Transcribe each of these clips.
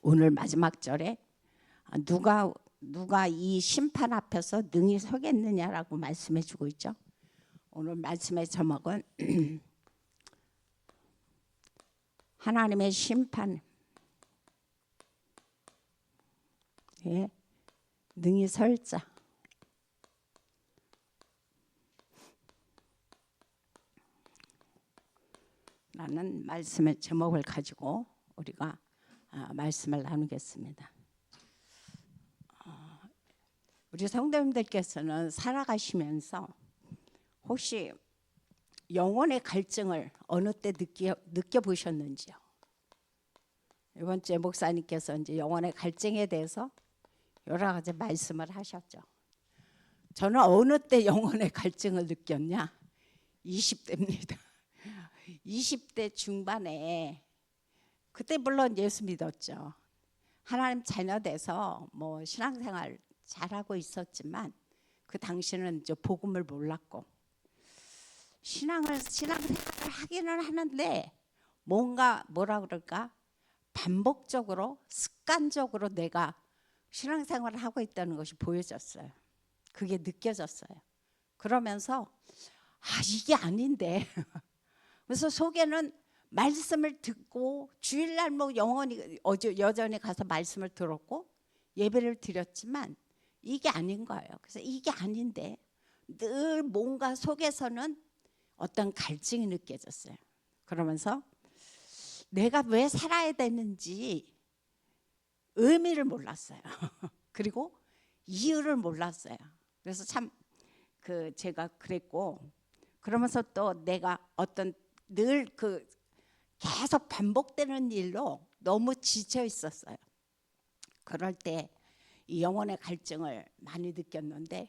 오늘 마지막 절에 누가 이 심판 앞에서 능히 서겠느냐라고 말씀해 주고 있죠. 오늘 말씀의 제목은 하나님의 심판, 예, 능히 설자. 라는 말씀의 제목을 가지고 우리가 말씀을 나누겠습니다. 우리 성도님들께서는 살아가시면서 혹시 영혼의 갈증을 어느 때 느껴보셨는지요? 이번 주에 목사님께서 이제 영혼의 갈증에 대해서 여러 가지 말씀을 하셨죠. 저는 어느 때 영혼의 갈증을 느꼈냐? 20대입니다. 20대 중반에 그때 물론 예수 믿었죠. 하나님 자녀 돼서 뭐 신앙생활 잘하고 있었지만 그 당시는 이제 복음을 몰랐고 신앙생활을 하기는 하는데 뭔가 뭐라 그럴까 반복적으로 습관적으로 내가 신앙생활을 하고 있다는 것이 보여졌어요. 그게 느껴졌어요. 그러면서 이게 아닌데 그래서 속에는 말씀을 듣고 주일날 뭐 여전히 가서 말씀을 들었고 예배를 드렸지만 이게 아닌 거예요. 그래서 이게 아닌데 늘 뭔가 속에서는 어떤 갈증이 느껴졌어요. 그러면서 내가 왜 살아야 되는지 의미를 몰랐어요. 그리고 이유를 몰랐어요. 그래서 참 제가 그랬고 그러면서 또 내가 어떤 늘 계속 반복되는 일로 너무 지쳐 있었어요. 그럴 때 이 영혼의 갈증을 많이 느꼈는데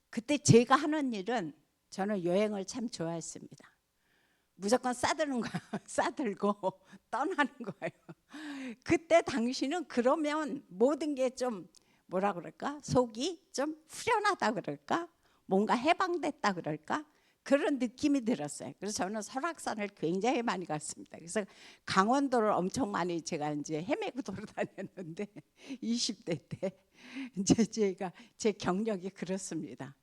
그때 제가 하는 일은 저는 여행을 참 좋아했습니다. 무조건 싸드는 거야. 싸들고 떠나는 거예요. 그때 당시는 그러면 모든 게 좀 뭐라 그럴까? 속이 좀 후련하다 그럴까? 뭔가 해방됐다 그럴까? 그런 느낌이 들었어요. 그래서 저는 설악산을 굉장히 많이 갔습니다. 그래서 강원도를 엄청 많이 제가 이제 헤매고 돌아다녔는데 20대 때 이제 제 경력이 그렇습니다.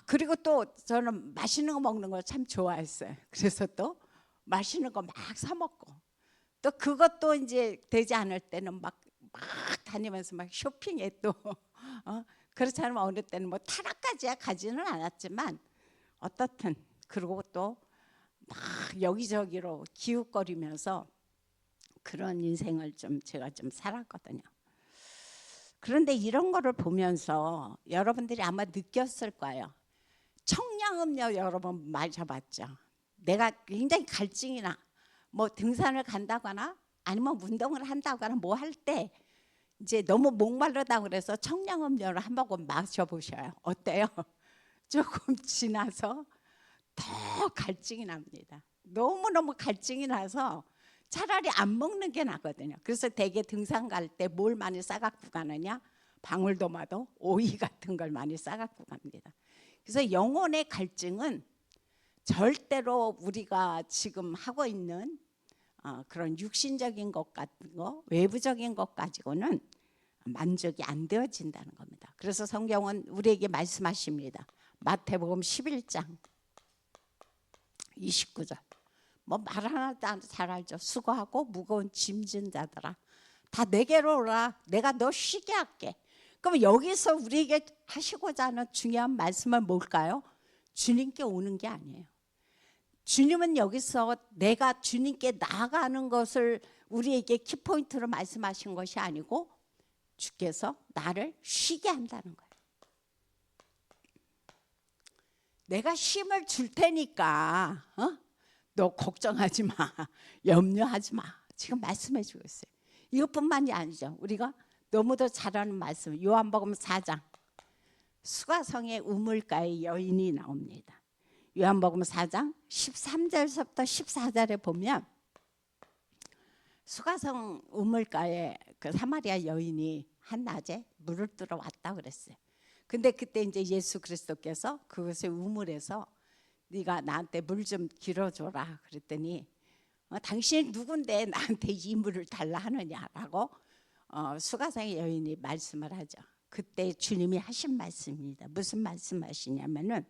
그리고 또 저는 맛있는 거 먹는 걸 참 좋아했어요. 그래서 또 맛있는 거 막 사 먹고 또 그것도 이제 되지 않을 때는 막 다니면서 막 쇼핑에 또 그렇지 않으면 어느 때는 뭐 타락까지야 가지는 않았지만 어떻든 그리고 또 막 여기저기로 기웃거리면서 그런 인생을 제가 좀 살았거든요. 그런데 이런 거를 보면서 여러분들이 아마 느꼈을 거예요. 청량음료 여러분 마셔봤죠? 내가 굉장히 갈증이 나. 뭐 등산을 간다거나 아니면 운동을 한다거나 뭐 할 때 이제 너무 목마르다 그래서 청량음료를 한 모금 마셔보셔요. 어때요? 조금 지나서 더 갈증이 납니다. 너무너무 갈증이 나서 차라리 안 먹는 게 낫거든요. 그래서 대개 등산 갈 때 뭘 많이 싸갖고 가느냐? 방울토마토, 오이 같은 걸 많이 싸갖고 갑니다. 그래서 영혼의 갈증은 절대로 우리가 지금 하고 있는 그런 육신적인 것 같은 거, 외부적인 것 가지고는 만족이 안 되어진다는 겁니다. 그래서 성경은 우리에게 말씀하십니다. 마태복음 11장 29절. 뭐 말 하나도 안 잘 알죠. 수고하고 무거운 짐진 자들아 다 내게로 오라. 내가 너 쉬게 할게. 그럼 여기서 우리에게 하시고자 하는 중요한 말씀은 뭘까요? 주님께 오는 게 아니에요. 주님은 여기서 내가 주님께 나아가는 것을 우리에게 키포인트로 말씀하신 것이 아니고 주께서 나를 쉬게 한다는 거예요. 내가 쉼을 줄 테니까 너 걱정하지 마. 염려하지 마. 지금 말씀해 주고 있어요. 이것뿐만이 아니죠. 우리가 너무도 잘 아는 말씀 요한복음 4장 수가성의 우물가에 여인이 나옵니다. 요한복음 4장 13절부터 14절에 보면 수가성 우물가에 그 사마리아 여인이 한낮에 물을 뜨러 왔다 그랬어요. 근데 그때 이제 예수 그리스도께서 그것의 우물에서 네가 나한테 물 좀 길어줘라 그랬더니 당신이 누군데 나한테 이 물을 달라 하느냐라고 수가성의 여인이 말씀을 하죠. 그때 주님이 하신 말씀입니다. 무슨 말씀하시냐면은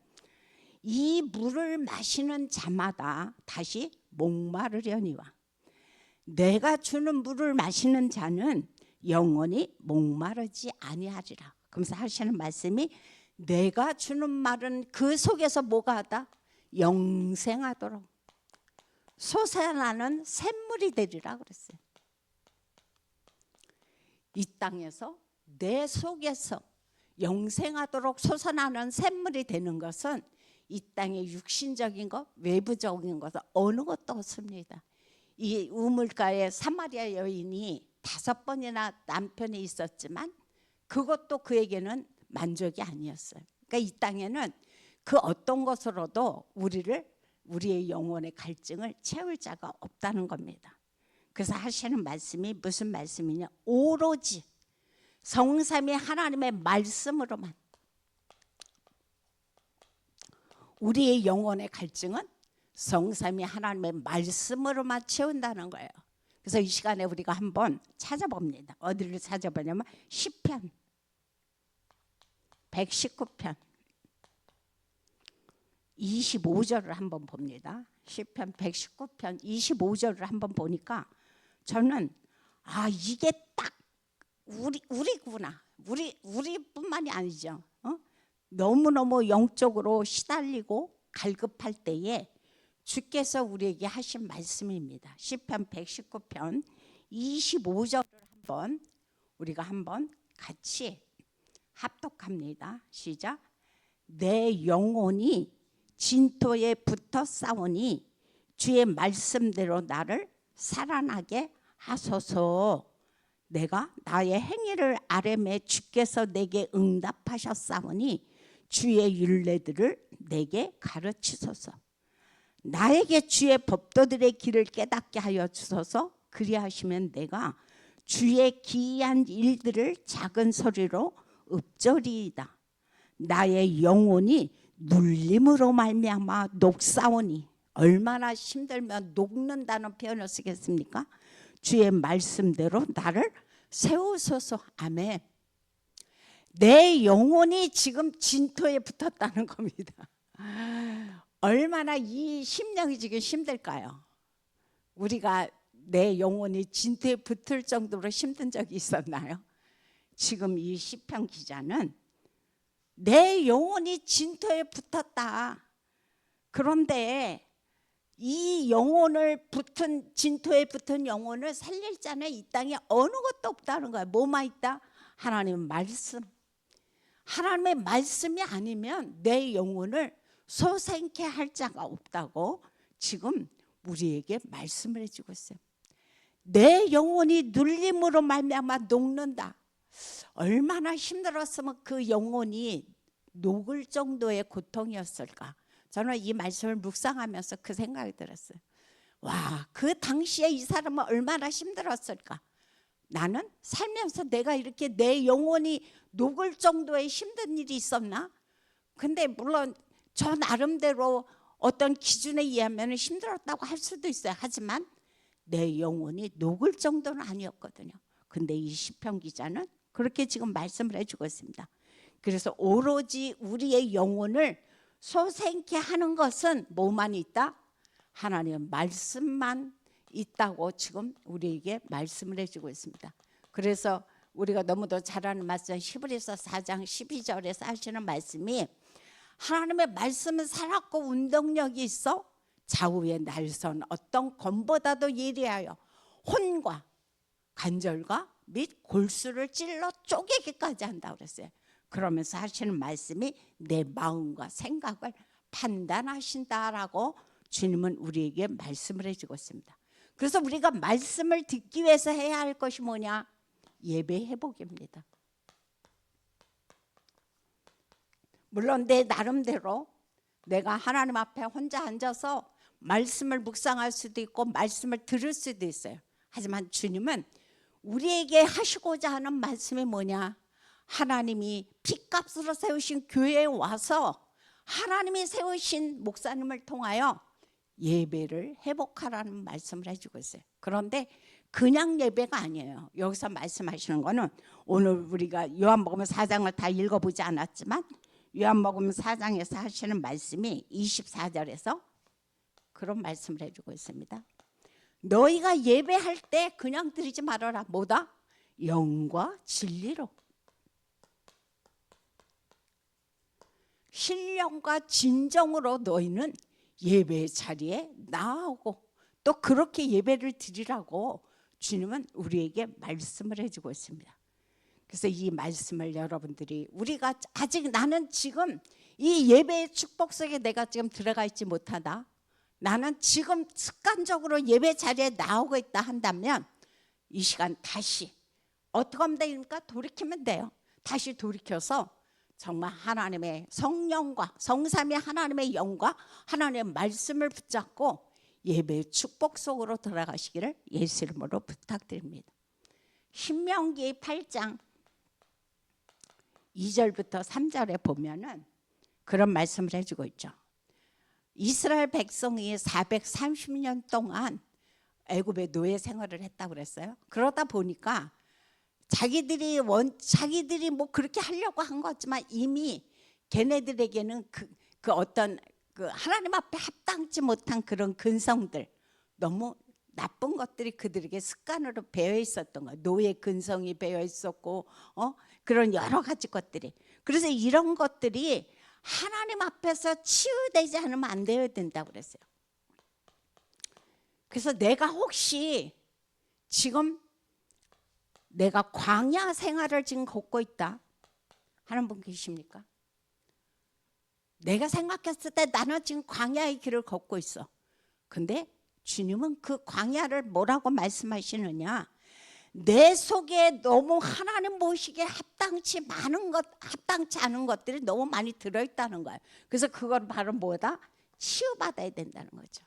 이 물을 마시는 자마다 다시 목마르려니와 내가 주는 물을 마시는 자는 영원히 목마르지 아니하리라. 그러면서 하시는 말씀이 내가 주는 말은 그 속에서 뭐가 하다? 영생하도록 솟아나는 샘물이 되리라 그랬어요. 이 땅에서 내 속에서 영생하도록 솟아나는 샘물이 되는 것은 이 땅의 육신적인 것, 외부적인 것은 어느 것도 없습니다. 이 우물가에 사마리아 여인이 5번이나 남편이 있었지만 그것도 그에게는 만족이 아니었어요. 그러니까 이 땅에는 그 어떤 것으로도 우리의 영혼의 갈증을 채울 자가 없다는 겁니다. 그래서 하시는 말씀이 무슨 말씀이냐? 오로지 성삼위 하나님의 말씀으로만 우리의 영혼의 갈증은 성삼위 하나님의 말씀으로만 채운다는 거예요. 그래서 이 시간에 우리가 한번 찾아봅니다. 어디를 찾아보냐면 시편 119편 25절을 한번 봅니다. 시편 119편 25절을 한번 보니까 저는 이게 딱 우리구나. 우리뿐만이 아니죠. 너무너무 영적으로 시달리고 갈급할 때에 주께서 우리에게 하신 말씀입니다. 시편 119편 25절을 우리가 한번 같이 합독합니다. 시작. 내 영혼이 진토에 붙어 싸우니 주의 말씀대로 나를 살아나게 하소서. 내가 나의 행위를 아뢰매 주께서 내게 응답하셨사오니 주의 율례들을 내게 가르치소서. 나에게 주의 법도들의 길을 깨닫게 하여 주소서. 그리하시면 내가 주의 기이한 일들을 작은 소리로 읊조리이다. 나의 영혼이 눌림으로 말미암아 녹사오니 얼마나 힘들면 녹는다는 표현을 쓰겠습니까? 주의 말씀대로 나를 세우소서. 아멘. 내 영혼이 지금 진토에 붙었다는 겁니다. 얼마나 이 심령이 지금 힘들까요? 우리가 내 영혼이 진토에 붙을 정도로 힘든 적이 있었나요? 지금 이 시편 기자는 내 영혼이 진토에 붙었다. 그런데 이 영혼을 진토에 붙은 영혼을 살릴 자는 이 땅에 어느 것도 없다는 거야. 뭐만 있다? 하나님의 말씀. 하나님의 말씀이 아니면 내 영혼을 소생케 할 자가 없다고 지금 우리에게 말씀을 해주고 있어요. 내 영혼이 눌림으로 말미암아 녹는다. 얼마나 힘들었으면 그 영혼이 녹을 정도의 고통이었을까. 저는 이 말씀을 묵상하면서 그 생각이 들었어요. 와, 그 당시에 이 사람은 얼마나 힘들었을까. 나는 살면서 내가 이렇게 내 영혼이 녹을 정도의 힘든 일이 있었나? 근데 물론 저 나름대로 어떤 기준에 의하면 힘들었다고 할 수도 있어요. 하지만 내 영혼이 녹을 정도는 아니었거든요. 근데 이 시편 기자는 그렇게 지금 말씀을 해주고 있습니다. 그래서 오로지 우리의 영혼을 소생케 하는 것은 뭐만 있다? 하나님의 말씀만 있다고 지금 우리에게 말씀을 해주고 있습니다. 그래서 우리가 너무도 잘 아는 말씀 히브리서 4장 12절에서 하시는 말씀이 하나님의 말씀은 살았고 운동력이 있어 좌우의 날선 어떤 검보다도 예리하여 혼과 관절과 및 골수를 찔러 쪼개기까지 한다고 그랬어요. 그러면서 하시는 말씀이 내 마음과 생각을 판단하신다라고 주님은 우리에게 말씀을 해주고 있습니다. 그래서 우리가 말씀을 듣기 위해서 해야 할 것이 뭐냐? 예배 회복입니다. 물론 내 나름대로 내가 하나님 앞에 혼자 앉아서 말씀을 묵상할 수도 있고 말씀을 들을 수도 있어요. 하지만 주님은 우리에게 하시고자 하는 말씀이 뭐냐? 하나님이 핏값으로 세우신 교회에 와서 하나님이 세우신 목사님을 통하여 예배를 회복하라는 말씀을 해주고 있어요. 그런데 그냥 예배가 아니에요. 여기서 말씀하시는 거는 오늘 우리가 요한복음 4장을 다 읽어보지 않았지만 요한복음 4장에서 하시는 말씀이 24절에서 그런 말씀을 해주고 있습니다. 너희가 예배할 때 그냥 드리지 말아라. 뭐다? 영과 진리로. 신령과 진정으로 너희는 예배 자리에 나오고 또 그렇게 예배를 드리라고 주님은 우리에게 말씀을 해주고 있습니다. 그래서 이 말씀을 여러분들이 우리가 아직 나는 지금 이 예배의 축복 속에 내가 지금 들어가 있지 못하다. 나는 지금 습관적으로 예배 자리에 나오고 있다 한다면 이 시간 다시 어떻게 하면 됩니까? 돌이키면 돼요. 다시 돌이켜서 정말 하나님의 성령과 성삼위 하나님의 영과 하나님의 말씀을 붙잡고 예배의 축복 속으로 들어가시기를 예수 이름으로 부탁드립니다. 신명기 8장 2절부터 3절에 보면은 그런 말씀을 해주고 있죠. 이스라엘 백성이 430년 동안 애굽의 노예 생활을 했다고 그랬어요. 그러다 보니까 자기들이 뭐 그렇게 하려고 한 것 같지만 이미 걔네들에게는 그 어떤 그 하나님 앞에 합당치 못한 그런 근성들, 너무 나쁜 것들이 그들에게 습관으로 배어 있었던 거예요. 노예 근성이 배어 있었고 그런 여러 가지 것들이. 그래서 이런 것들이 하나님 앞에서 치유되지 않으면 안 되어야 된다고 그랬어요. 그래서 내가 혹시 지금 내가 광야 생활을 지금 걷고 있다 하는 분 계십니까? 내가 생각했을 때 나는 지금 광야의 길을 걷고 있어. 근데 주님은 그 광야를 뭐라고 말씀하시느냐? 내 속에 너무 하나님 보시기에 합당치 않은 것들이 너무 많이 들어있다는 거예요. 그래서 그건 바로 뭐다? 치유받아야 된다는 거죠.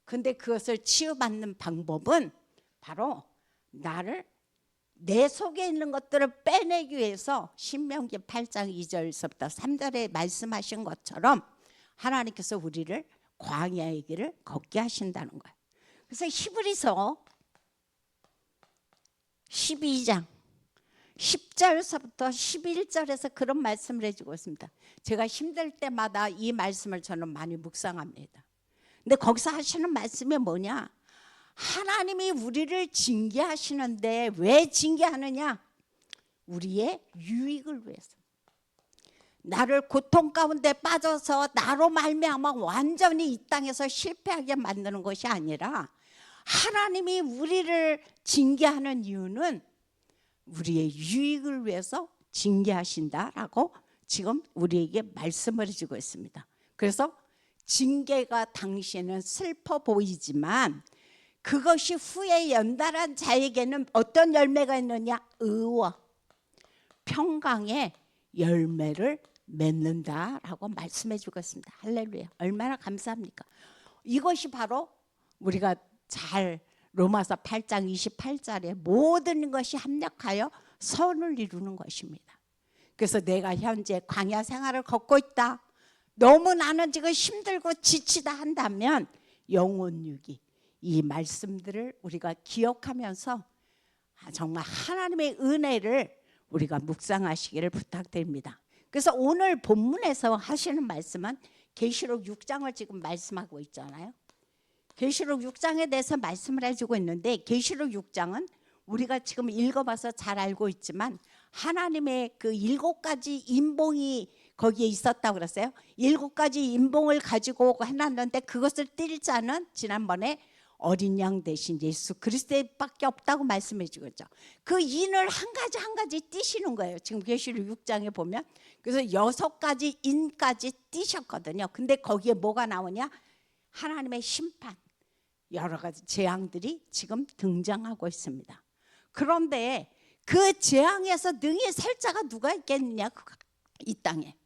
근데 그것을 치유받는 방법은 바로 내 속에 있는 것들을 빼내기 위해서 신명기 8장 2절에서부터 3절에 말씀하신 것처럼 하나님께서 우리를 광야의 길을 걷게 하신다는 거예요. 그래서 히브리서 12장 10절에서부터 11절에서 그런 말씀을 해주고 있습니다. 제가 힘들 때마다 이 말씀을 저는 많이 묵상합니다. 근데 거기서 하시는 말씀이 뭐냐? 하나님이 우리를 징계하시는데 왜 징계하느냐? 우리의 유익을 위해서. 나를 고통 가운데 빠져서 나로 말미암아 완전히 이 땅에서 실패하게 만드는 것이 아니라 하나님이 우리를 징계하는 이유는 우리의 유익을 위해서 징계하신다라고 지금 우리에게 말씀을 해주고 있습니다. 그래서 징계가 당시에는 슬퍼 보이지만 그것이 후에 연달한 자에게는 어떤 열매가 있느냐? 의와 평강의 열매를 맺는다라고 말씀해 주고 있습니다. 할렐루야. 얼마나 감사합니까? 이것이 바로 우리가 잘 로마서 8장 28절에 모든 것이 합력하여 선을 이루는 것입니다. 그래서 내가 현재 광야 생활을 걷고 있다. 너무 나는 지금 힘들고 지치다 한다면 영혼유기 이 말씀들을 우리가 기억하면서 정말 하나님의 은혜를 우리가 묵상하시기를 부탁드립니다. 그래서 오늘 본문에서 하시는 말씀은 계시록 6장을 지금 말씀하고 있잖아요. 계시록 6장에 대해서 말씀을 해주고 있는데 계시록 6장은 우리가 지금 읽어봐서 잘 알고 있지만 하나님의 그 7가지 인봉이 거기에 있었다고 그랬어요. 7가지 인봉을 가지고 해놨는데 그것을 띨 자는 지난번에 어린 양 대신 예수 그리스도밖에 없다고 말씀해 주겠죠. 그 인을 한 가지 띄시는 거예요. 지금 계시록 6장에 보면. 그래서 6가지 인까지 띄셨거든요. 근데 거기에 뭐가 나오냐? 하나님의 심판, 여러 가지 재앙들이 지금 등장하고 있습니다. 그런데 그 재앙에서 능히 살 자가 누가 있겠느냐? 이 땅에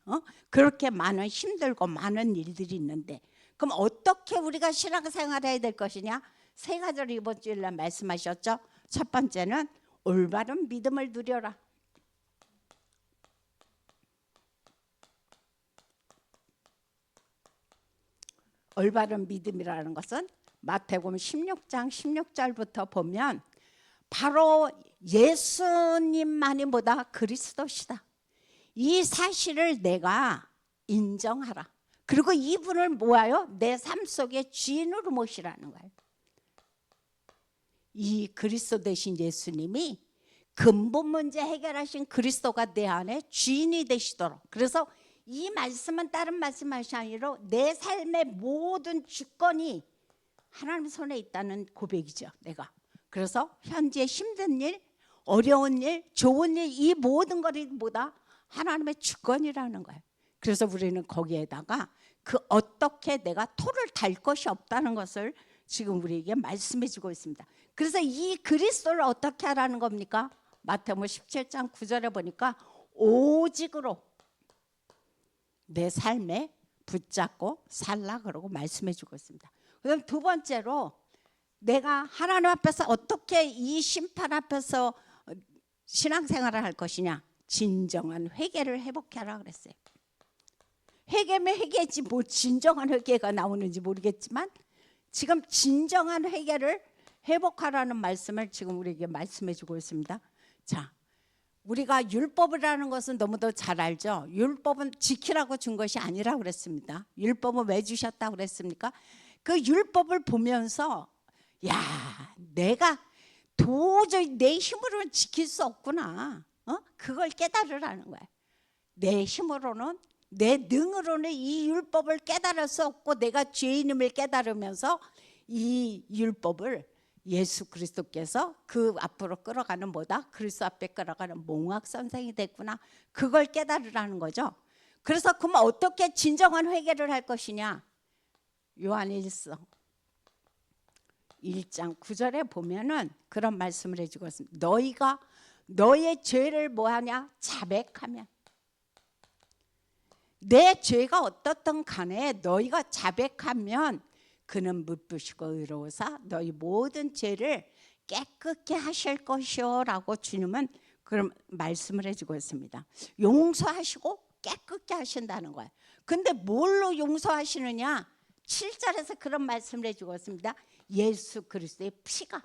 그렇게 많은 힘들고 많은 일들이 있는데 그럼 어떻게 우리가 신앙생활을 해야 될 것이냐? 3가지를 이번 주일날 말씀하셨죠. 첫 번째는 올바른 믿음을 누려라. 올바른 믿음이라는 것은 마태복음 16장 16절부터 보면 바로 예수님만이 뭐다? 그리스도시다. 이 사실을 내가 인정하라. 그리고 이분을 뭐예요? 내 삶 속에 주인으로 모시라는 거예요. 이 그리스도 되신 예수님이 근본 문제 해결하신 그리스도가 내 안에 주인이 되시도록. 그래서 이 말씀은 다른 말씀하시 아니라 내 삶의 모든 주권이 하나님 손에 있다는 고백이죠. 내가. 그래서 현재 힘든 일, 어려운 일, 좋은 일, 이 모든 것이 뭐다? 하나님의 주권이라는 거예요. 그래서 우리는 거기에다가 그 어떻게 내가 토를 달 것이 없다는 것을 지금 우리에게 말씀해 주고 있습니다. 그래서 이 그리스도를 어떻게 하라는 겁니까? 마태복음 17장 9절에 보니까 오직으로 내 삶에 붙잡고 살라 그러고 말씀해 주고 있습니다. 그다음 두 번째로 내가 하나님 앞에서 어떻게 이 심판 앞에서 신앙생활을 할 것이냐? 진정한 회개를 회복하라 그랬어요. 회개면 회개지 뭐 진정한 회개가 나오는지 모르겠지만 지금 진정한 회개를 회복하라는 말씀을 지금 우리에게 말씀해 주고 있습니다. 자, 우리가 율법이라는 것은 너무도 잘 알죠. 율법은 지키라고 준 것이 아니라고 그랬습니다. 율법은 왜 주셨다고 그랬습니까? 그 율법을 보면서 야, 내가 도저히 내 힘으로는 지킬 수 없구나. 그걸 깨달으라는 거야. 내 힘으로는, 내 능으로는 이 율법을 깨달을 수 없고 내가 죄인임을 깨달으면서 이 율법을 예수 그리스도께서 그 앞으로 끌어가는 뭐다? 그리스도 앞에 끌어가는 몽학선생이 됐구나. 그걸 깨달으라는 거죠. 그래서 그럼 어떻게 진정한 회개를 할 것이냐? 요한일서 1장 9절에 보면은 그런 말씀을 해주고 있습니다. 너희가 너의 죄를 뭐하냐? 자백하면. 내 죄가 어떻든 간에 너희가 자백하면 그는 묻부시고 의로우사 너희 모든 죄를 깨끗게 하실 것이요 라고 주님은 그런 말씀을 해주고 있습니다. 용서하시고 깨끗게 하신다는 거예요. 근데 뭘로 용서하시느냐? 7절에서 그런 말씀을 해주고 있습니다. 예수 그리스도의 피가,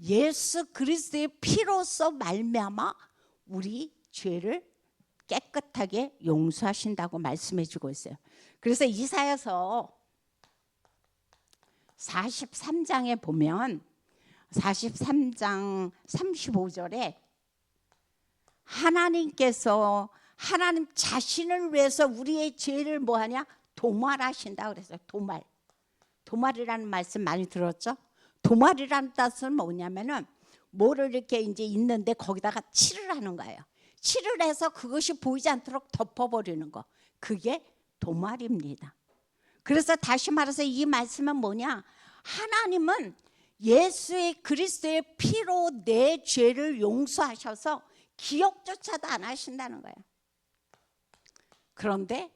예수 그리스도의 피로서 말미암아 우리 죄를 깨끗하게 용서하신다고 말씀해 주고 있어요. 그래서 이사야서 43장에 보면 43장 35절에 하나님께서 하나님 자신을 위해서 우리의 죄를 뭐하냐? 도말하신다 그랬어요. 도말이라는 말씀 많이 들었죠? 도말이라는 뜻은 뭐냐면은 뭐를 이렇게 이제 있는데 거기다가 칠을 하는 거예요. 칠을 해서 그것이 보이지 않도록 덮어버리는 거. 그게 도말입니다. 그래서 다시 말해서 이 말씀은 뭐냐? 하나님은 예수의 그리스도의 피로 내 죄를 용서하셔서 기억조차도 안 하신다는 거예요. 그런데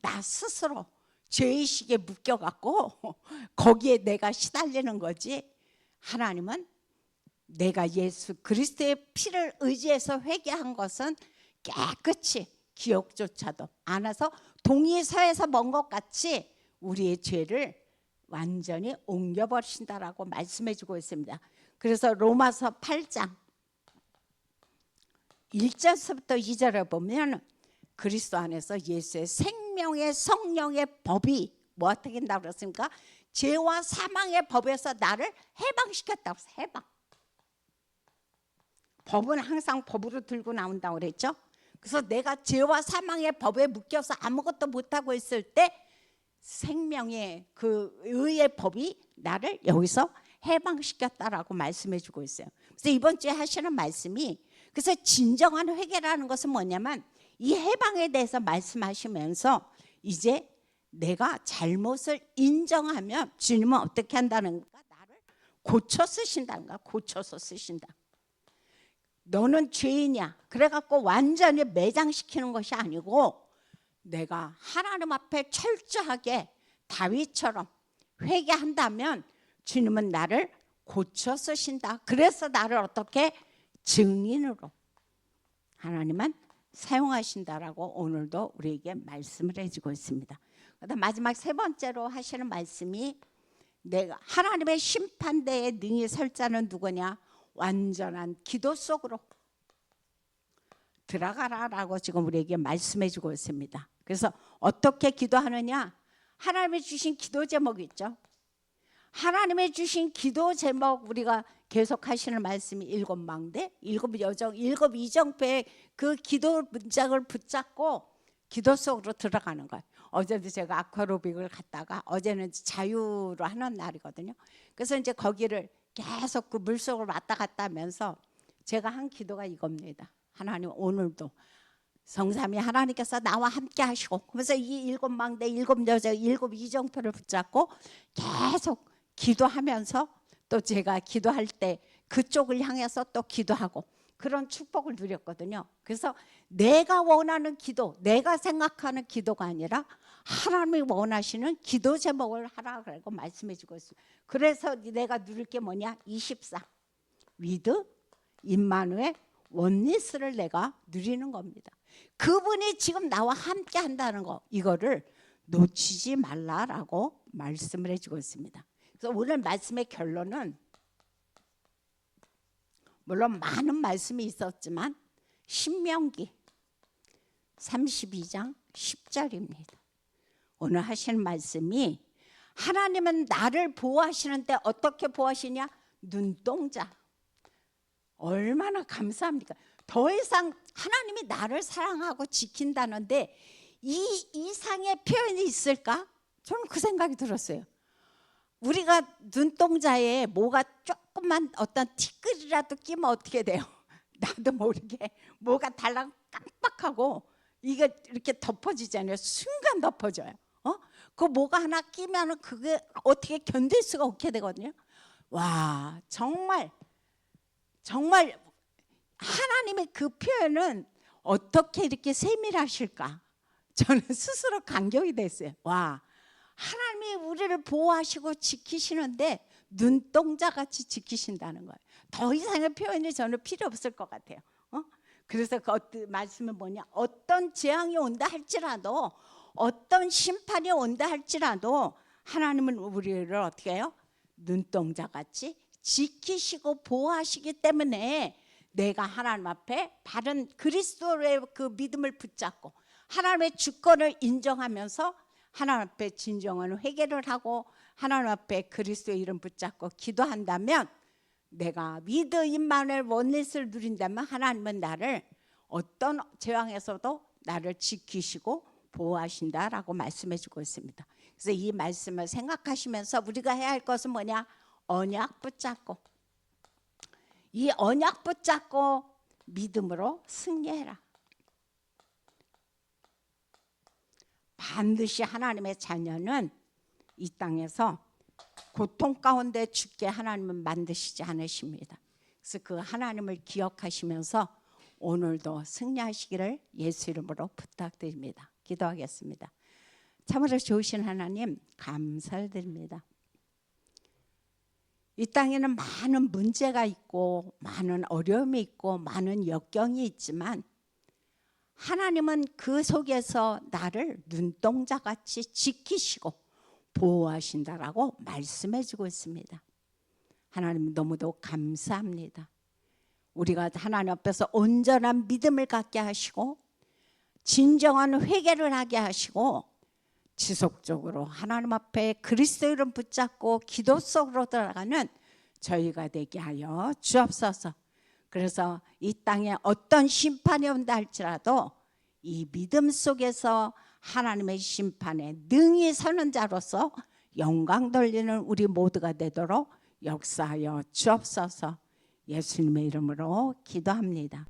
나 스스로 죄의식에 묶여갖고 거기에 내가 시달리는 거지. 하나님은 내가 예수 그리스도의 피를 의지해서 회개한 것은 깨끗이 기억조차도 안 해서 동이 서에서 먼 것 같이 우리의 죄를 완전히 옮겨버리신다라고 말씀해 주고 있습니다. 그래서 로마서 8장 1절부터 2절에 보면 그리스도 안에서 예수의 생명의 성령의 법이 뭐 어떻게 된다고 그랬습니까? 죄와 사망의 법에서 나를 해방시켰다고 했어요. 해방. 법은 항상 법으로 들고 나온다고 그랬죠. 그래서 내가 죄와 사망의 법에 묶여서 아무것도 못하고 있을 때 생명의 그 의의 법이 나를 여기서 해방시켰다라고 말씀해 주고 있어요. 그래서 이번 주에 하시는 말씀이 그래서 진정한 회개라는 것은 뭐냐면 이 해방에 대해서 말씀하시면서 이제 내가 잘못을 인정하면 주님은 어떻게 한다는가? 나를 고쳐 쓰신다는 거야. 고쳐서 쓰신다. 너는 죄인이야. 그래갖고 완전히 매장시키는 것이 아니고 내가 하나님 앞에 철저하게 다윗처럼 회개한다면 주님은 나를 고쳐 쓰신다. 그래서 나를 어떻게 증인으로 하나님은 사용하신다라고 오늘도 우리에게 말씀을 해주고 있습니다. 그다음 마지막 세 번째로 하시는 말씀이 내가 하나님의 심판대에 능히 설 자는 누구냐? 완전한 기도 속으로 들어가라라고 지금 우리에게 말씀해 주고 있습니다. 그래서 어떻게 기도하느냐? 하나님이 주신 기도 제목이 있죠. 하나님의 주신 기도 제목 우리가 계속 하시는 말씀이 일곱 망대, 일곱 여정, 일곱 이정표의 그 기도 문장을 붙잡고 기도 속으로 들어가는 거예요. 어제도 제가 아쿠아로빅을 갔다가 어제는 자유로 하는 날이거든요. 그래서 이제 거기를 계속 그 물속을 왔다 갔다 하면서 제가 한 기도가 이겁니다. 하나님 오늘도 성삼위 하나님께서 나와 함께 하시고, 그래서 이 일곱 망대, 일곱 여정, 일곱 이정표를 붙잡고 계속 기도하면서 또 제가 기도할 때 그쪽을 향해서 또 기도하고 그런 축복을 누렸거든요. 그래서 내가 원하는 기도, 내가 생각하는 기도가 아니라 하나님이 원하시는 기도 제목을 하라고 말씀해 주고 있어요. 그래서 내가 누릴 게 뭐냐? 24 위드 임마누엘 원리스를 내가 누리는 겁니다. 그분이 지금 나와 함께 한다는 거, 이거를 놓치지 말라라고 말씀을 해주고 있습니다. 그래서 오늘 말씀의 결론은 물론 많은 말씀이 있었지만 신명기 32장 10절입니다. 오늘 하시는 말씀이 하나님은 나를 보호하시는데 어떻게 보호하시냐? 눈동자. 얼마나 감사합니까? 더 이상 하나님이 나를 사랑하고 지킨다는데 이 이상의 표현이 있을까? 저는 그 생각이 들었어요. 우리가 눈동자에 뭐가 조금만 어떤 티끌이라도 끼면 어떻게 돼요? 나도 모르게 뭐가 달랑 깜빡하고 이게 이렇게 덮어지잖아요. 순간 덮어져요. 그 뭐가 하나 끼면은 그게 어떻게 견딜 수가 없게 되거든요. 와, 정말 하나님의 그 표현은 어떻게 이렇게 세밀하실까? 저는 스스로 감격이 됐어요. 와, 하나님이 우리를 보호하시고 지키시는데 눈동자같이 지키신다는 거예요. 더 이상의 표현이 저는 필요 없을 것 같아요. 그래서 그 말씀은 뭐냐? 어떤 재앙이 온다 할지라도, 어떤 심판이 온다 할지라도 하나님은 우리를 어떻게 해요? 눈동자같이 지키시고 보호하시기 때문에 내가 하나님 앞에 바른 그리스도의 그 믿음을 붙잡고 하나님의 주권을 인정하면서 하나님 앞에 진정한 회개를 하고 하나님 앞에 그리스도의 이름 붙잡고 기도한다면, 내가 위드 임마누엘 원리스를 누린다면 하나님은 나를 어떤 재앙에서도 나를 지키시고 보호하신다라고 말씀해 주고 있습니다. 그래서 이 말씀을 생각하시면서 우리가 해야 할 것은 뭐냐? 언약 붙잡고, 이 언약 붙잡고 믿음으로 승리해라. 반드시 하나님의 자녀는 이 땅에서 고통 가운데 죽게 하나님은 만드시지 않으십니다. 그래서 그 하나님을 기억하시면서 오늘도 승리하시기를 예수 이름으로 부탁드립니다. 기도하겠습니다. 참으로 좋으신 하나님 감사드립니다. 이 땅에는 많은 문제가 있고 많은 어려움이 있고 많은 역경이 있지만 하나님은 그 속에서 나를 눈동자같이 지키시고 보호하신다라고 말씀해 주고 있습니다. 하나님 너무도 감사합니다. 우리가 하나님 앞에서 온전한 믿음을 갖게 하시고 진정한 회개를 하게 하시고 지속적으로 하나님 앞에 그리스도 이름 붙잡고 기도 속으로 들어가는 저희가 되게 하여 주옵소서. 그래서 이 땅에 어떤 심판이 온다 할지라도 이 믿음 속에서 하나님의 심판에 능히 서는 자로서 영광 돌리는 우리 모두가 되도록 역사하여 주옵소서. 예수님의 이름으로 기도합니다.